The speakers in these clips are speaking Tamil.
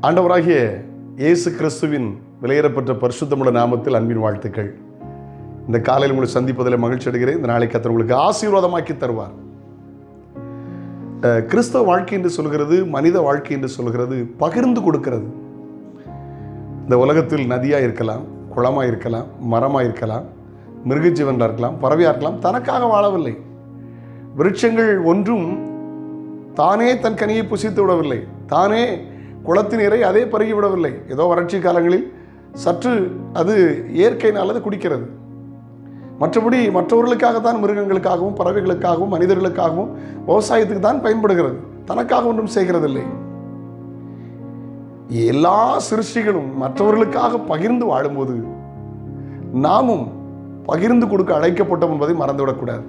ஆண்டவராகிய இயேசு கிறிஸ்துவின் விலையேறப்பட்ட பரிசுத்தமுள்ள நாமத்தில் அன்பின் வாழ்த்துக்கள். இந்த காலையில் உங்களை சந்திப்பதில் மகிழ்ச்சி அடைகிறேன். இந்த நாளை கர்த்தர் உங்களுக்கு ஆசீர்வாதமாக்கி தருவார். கிறிஸ்தவ வாழ்க்கை என்று சொல்கிறது, மனித வாழ்க்கை என்று சொல்கிறது பகிர்ந்து கொடுக்கிறது. இந்த உலகத்தில் நதியாக இருக்கலாம், குளமாக இருக்கலாம், மரமாக இருக்கலாம், மிருகஜீவனாக இருக்கலாம், பறவையாக இருக்கலாம், தனக்காக வாழவில்லை. விருட்சங்கள் ஒன்றும் தானே தன் கனியை புசித்து விடவில்லை, தானே குளத்தின் நீரை அதே பருகி விடவில்லை. ஏதோ வறட்சி காலங்களில் சற்று அது இயற்கையினால் அது குடிக்கிறது. மற்றபடி மற்றவர்களுக்காகத்தான், மிருகங்களுக்காகவும் பறவைகளுக்காகவும் மனிதர்களுக்காகவும் விவசாயத்துக்கு தான் பயன்படுகிறது, தனக்காக ஒன்றும் செய்கிறதில்லை. எல்லா சிருஷ்டிகளும் மற்றவர்களுக்காக பகிர்ந்து வாழும்போது நாமும் பகிர்ந்து கொடுக்க அழைக்கப்பட்டோம் என்பதை மறந்துவிடக்கூடாது.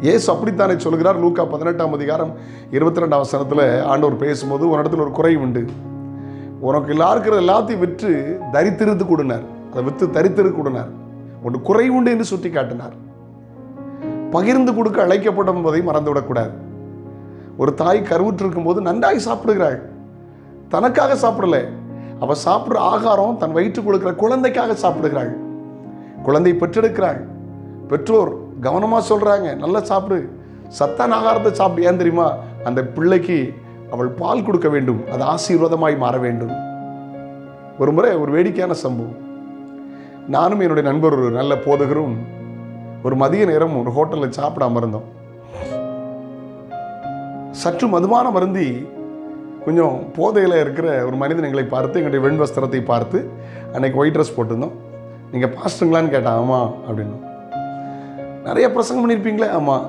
இயேசு அப்படித்தானே சொல்கிறார். லூக்கா 18ஆம் அதிகாரம் 22ஆம் வசனத்தில் ஆண்டவர் பேசும்போது, ஒரு இடத்துல ஒரு குறை உண்டு, உனக்கு இருக்கிற எல்லாத்தையும் விற்று தரித்திருந்து கொடுனார். அதை விற்று தரித்திரு கொடுனார். ஒன்று குறை உண்டு என்று சுட்டி காட்டினார். பகிர்ந்து கொடுக்க அழைக்கப்பட்டோம் என்பதை மறந்துவிடக்கூடாது. ஒரு தாய் கருவுற்று இருக்கும்போது நன்றாய் சாப்பிடுகிறாள், தனக்காக சாப்பிடல. அவள் சாப்பிட்ற ஆகாரம் தன் வயிற்று கொடுக்கிற குழந்தைக்காக சாப்பிடுகிறாள். குழந்தை பெற்றெடுக்கிறாள். பெற்றோர் கவனமாக சொல்கிறாங்க, நல்லா சாப்பிடு, சத்தான ஆகாரத்தை சாப்பிடு. ஏன் தெரியுமா? அந்த பிள்ளைக்கு அவள் பால் கொடுக்க வேண்டும், அது ஆசீர்வாதமாய் மாற வேண்டும். ஒரு முறை ஒரு வேடிக்கையான சம்பவம். நானும் என்னுடைய நண்பர் ஒரு நல்ல போதகரும் ஒரு மதிய நேரம் ஒரு ஹோட்டலில் சாப்பிட அமர்ந்தோம். சற்று மதுபானம் அருந்தி கொஞ்சம் போதையில் இருக்கிற ஒரு மனிதன் எங்களை பார்த்து, எங்களுடைய வெண் வஸ்திரத்தை பார்த்து, அன்னைக்கு ஒயிட் ட்ரெஸ் போட்டிருந்தோம், நீங்கள் பாஸ்டருங்களான்னு கேட்டான். ஆமாம் அப்படின்னு. நிறைய பிரசங்கம் பண்ணியிருப்பீங்களே? ஆமாம்.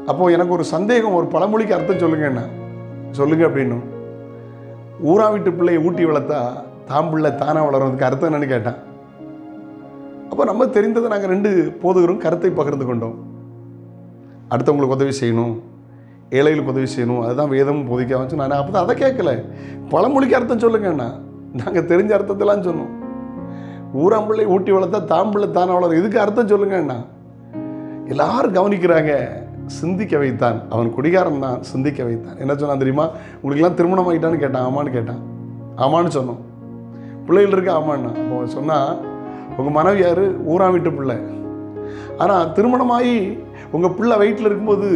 அப்போது எனக்கு ஒரு சந்தேகம், ஒரு பழமொழிக்கு அர்த்தம் சொல்லுங்கண்ணா. சொல்லுங்க அப்படின்னும். ஊரா வீட்டு பிள்ளையை ஊட்டி வளர்த்தா தாம்பிள்ளை தானாக வளர்றதுக்கு அர்த்தம் என்னன்னு கேட்டான். அப்போ நம்ம தெரிந்ததை நாங்கள் 2 போதுகிறோம் கருத்தை பகிர்ந்து கொண்டோம். அடுத்தவங்களுக்கு உதவி செய்யணும், ஏழைகளுக்கு உதவி செய்யணும், அதுதான் வேதம் போதிக்க வச்சு. நான் அப்போ தான் அதை கேட்கல, பழமொழிக்கு அர்த்தம் சொல்லுங்கண்ணா. நாங்கள் தெரிஞ்ச அர்த்தத்தெல்லாம் சொன்னோம். ஊராம்பிள்ளை ஊட்டி வளர்த்தா தாம்பிள்ளை தானாக வளரும், இதுக்கு அர்த்தம் சொல்லுங்கண்ணா. எல்லாரும் கவனிக்கிறாங்க. சிந்திக்க வைத்தான், அவன் குடிகாரன் தான், சிந்திக்க வைத்தான். என்ன சொன்னான் தெரியுமா? உங்களுக்கெல்லாம் திருமணம் ஆகிட்டான்னு கேட்டான். ஆமான்னு கேட்டான். ஆமான்னு சொன்னோம். பிள்ளைகள் இருக்கு? ஆமாண்ணா. அப்போ சொன்னால், உங்கள் மனைவி யார்? ஊரா வீட்டு பிள்ளை. ஆனால் திருமணமாகி உங்கள் பிள்ளை வயிற்றில் இருக்கும்போது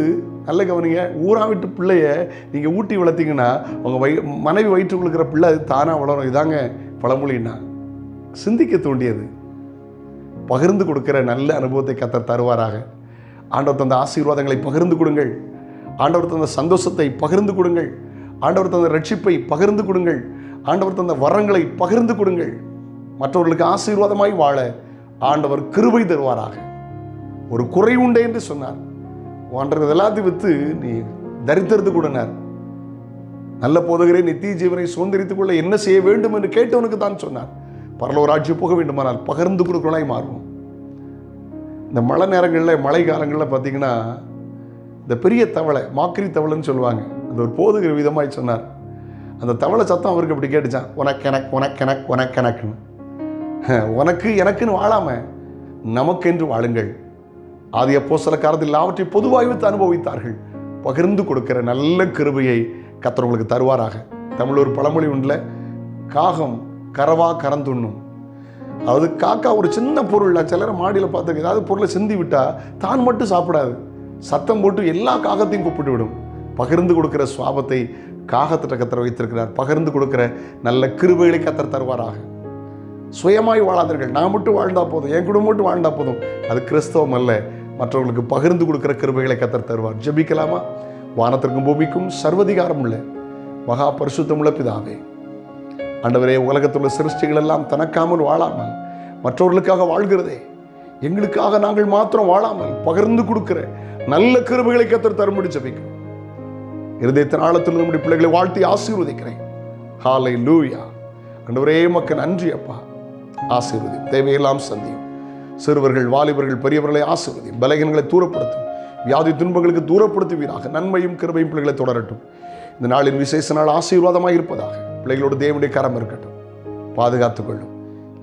நல்ல கவனிங்க, ஊரா வீட்டு பிள்ளைய நீங்கள் ஊட்டி வளர்த்தீங்கன்னா உங்கள் மனைவி வயிற்றுக்கு இருக்கிற பிள்ளை அது தானாக வளரும். இதாங்க பழமொழின்னா. சிந்திக்க தூண்டியது. பகிர்ந்து கொடுக்கிற நல்ல அனுபவத்தை கர்த்தர் தருவாராக. ஆண்டவர் தந்த ஆசீர்வாதங்களை பகிர்ந்து கொடுங்கள். ஆண்டவர் தந்த சந்தோஷத்தை பகிர்ந்து கொடுங்கள். ஆண்டவர் தந்த ரட்சிப்பை பகிர்ந்து கொடுங்கள். ஆண்டவர் தந்த வரங்களை பகிர்ந்து கொடுங்கள். மற்றவர்களுக்கு ஆசீர்வாதமாய் வாழ ஆண்டவர் கிருபை தருவாராக. ஒரு குறை உண்டே என்று சொன்னார். ஆண்டவர் எல்லாத்தையும் விற்று நீ தரித்திருந்து கொடுனார். நல்ல போதகரே, நித்திய ஜீவனை சுதந்திரித்துக் கொள்ள என்ன செய்ய வேண்டும் என்று கேட்டவனுக்கு தான் சொன்னார். பரலோக ராஜ்யம் போக வேண்டுமானால் பகிர்ந்து கொடுக்கலாய் மாறுவோம். இந்த மழை நேரங்களில், மழை காலங்களில் பார்த்தீங்கன்னா, இந்த பெரிய தவளை, மாக்கிரி தவளைன்னு சொல்லுவாங்க, அந்த ஒரு போதுகிற விதமாய் சொன்னார். அந்த தவளை சத்தம் அவருக்கு அப்படி கேட்டுச்சான், உனக்கெனக் உனக்கெனக் உனக்கெனக்குன்னு. உனக்கு எனக்குன்னு வாழாமல் நமக்கென்று வாழுங்கள். ஆதி அப்போஸ்தலர் எல்லாவற்றையும் பொதுவாய் வைத்து அனுபவித்தார்கள். பகிர்ந்து கொடுக்கிற நல்ல கிருபையை கர்த்தர் உங்களுக்கு தருவாராக. தமிழ் ஒரு பழமொழி உண்டுல, காகம் கரவா கறந்துண்ணும். அதாவது காக்கா ஒரு சின்ன பொருள், சிலர் மாடியில் பார்த்து ஏதாவது பொருளை சிந்தி விட்டால் தான் மட்டும் சாப்பிடாது, சத்தம் போட்டு எல்லா காகத்தையும் கூப்பிட்டு விடும். பகிர்ந்து கொடுக்கிற சுவாபத்தை காகத்திட்ட கர்த்தர் வைத்திருக்கிறார். பகிர்ந்து கொடுக்கிற நல்ல கிருபைகளை கர்த்தர் தருவாராக. சுயமாய் வாழாதீர்கள். நான் மட்டும் வாழ்ந்தா போதும், என் குடும்பம் மட்டும் வாழ்ந்தா போதும், அது கிறிஸ்தவம் அல்ல. மற்றவர்களுக்கு பகிர்ந்து கொடுக்கிற கிருபைகளை கர்த்தர் தருவார். ஜெபிக்கலாமா? வானத்திற்கும் பூமிக்கும் சர்வதிகாரம் உள்ள மகா பரிசுத்தமுள்ள பிதாவே, ஆண்டவரே, உலகத்துள்ள சிருஷ்டிகள் எல்லாம் தனக்காமல் வாழாமல் மற்றவர்களுக்காக வாழ்கிறதே, எங்களுக்காக நாங்கள் மாத்திரம் வாழாமல் பகிர்ந்து கொடுக்கிற நல்ல கிருபைகளை கர்த்தர் தரும்படி ஜெபிக்கிறோம். இருதயத்தின் ஆழத்தில் நம்முடைய பிள்ளைகளை வாழ்த்தி ஆசீர்வதிக்கிறேன். ஹல்லேலூயா. ஆண்டவரே, உமக்கு நன்றி அப்பா. ஆசீர்வதி, தேவையெல்லாம் சந்தியும். சிறுவர்கள், வாலிபர்கள், பெரியவர்களை ஆசீர்வதியும். பலகீனங்களை தூரப்படுத்தும். வியாதி துன்பங்களுக்கு தூரப்படுத்துவீராக. நன்மையும் கிருபையும் பிள்ளைகளை தொடரட்டும். இந்த நாளின் விசேஷ நாள் ஆசீர்வாதமாக இருப்பதாக. பிள்ளைகளோடு தேவனுடைய கரம் இருக்கட்டும். பாதுகாத்துக் கொள்ளும்.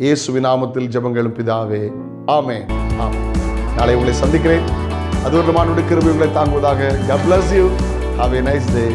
இயேசுவின் நாமத்தில் ஜெபங்களும் பிதாவே. ஆமென். ஆமென். நாளை உங்களை சந்திக்கிறேன். அது ஒரு மானுடைய கிருபை உங்களை தாங்குவதாக. God bless you. Have a nice day.